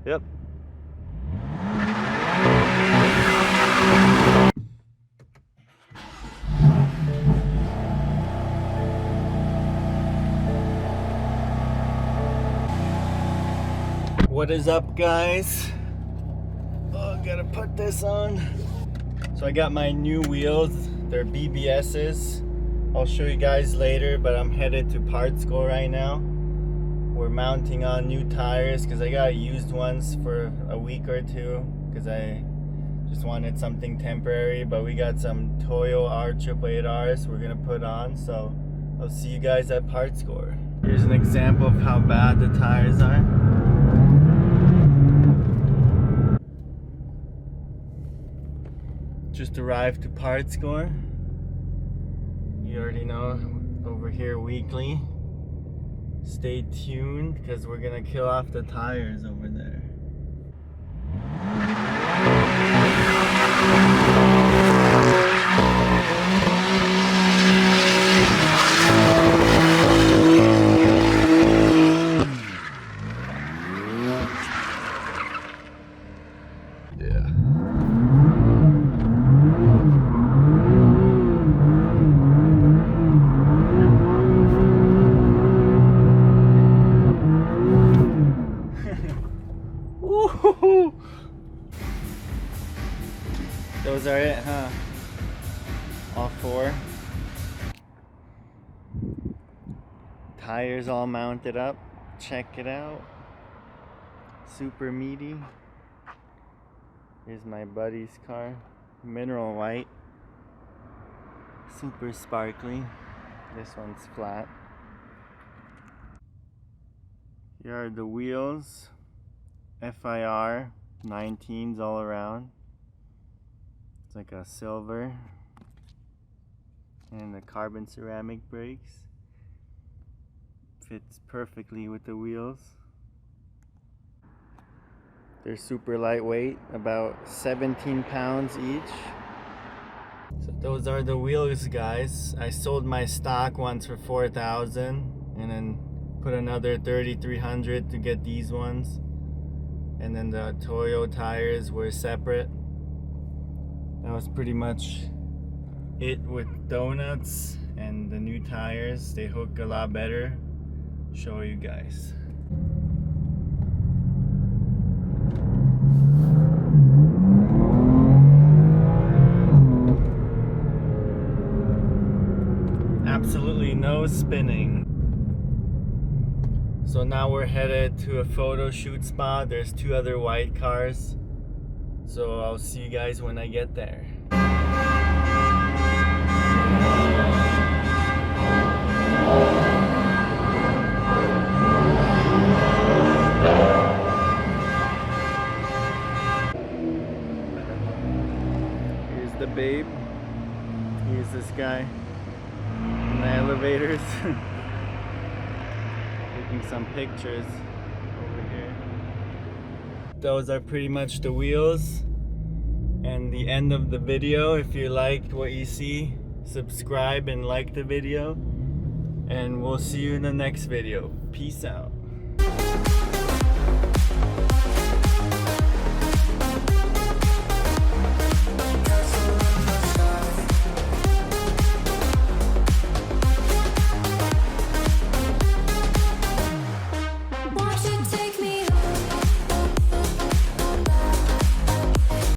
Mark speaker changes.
Speaker 1: Yep. What is up, guys? Oh, gotta put this on. So I got my new wheels. They're BBS's. I'll show you guys later, but I'm headed to Parts.co right now. We're mounting on new tires because I got used ones for a week or two because I just wanted something temporary, but we got some Toyo R888Rs we're gonna put on, so I'll see you guys at Parts.co. Here's an example of how bad the tires are. Just arrived to Parts.co. You already know, over here weekly. Stay tuned because we're gonna kill off the tires over there. Yeah. Woohoo! Those are it, huh? All four. Tires all mounted up. Check it out. Super meaty. Here's my buddy's car. Mineral white. Super sparkly. This one's flat. Here are the wheels. FI-R 19s all around. It's like a silver. And the carbon ceramic brakes. Fits perfectly with the wheels. They're super lightweight, about 17 pounds each. So those are the wheels, guys. I sold my stock ones for $4,000 and then put another $3,300 to get these ones. And then the Toyo tires were separate. That was pretty much it with donuts and the new tires. They hook a lot better. Show you guys. Absolutely no spinning. So now we're headed to a photo shoot spot. There's two other white cars. So I'll see you guys when I get there. Here's the babe. Here's this guy in the elevators. Taking some pictures over here. Those are pretty much the wheels and the end of the video. If you liked what you see, subscribe and like the video, and we'll see you in the next video. Peace out.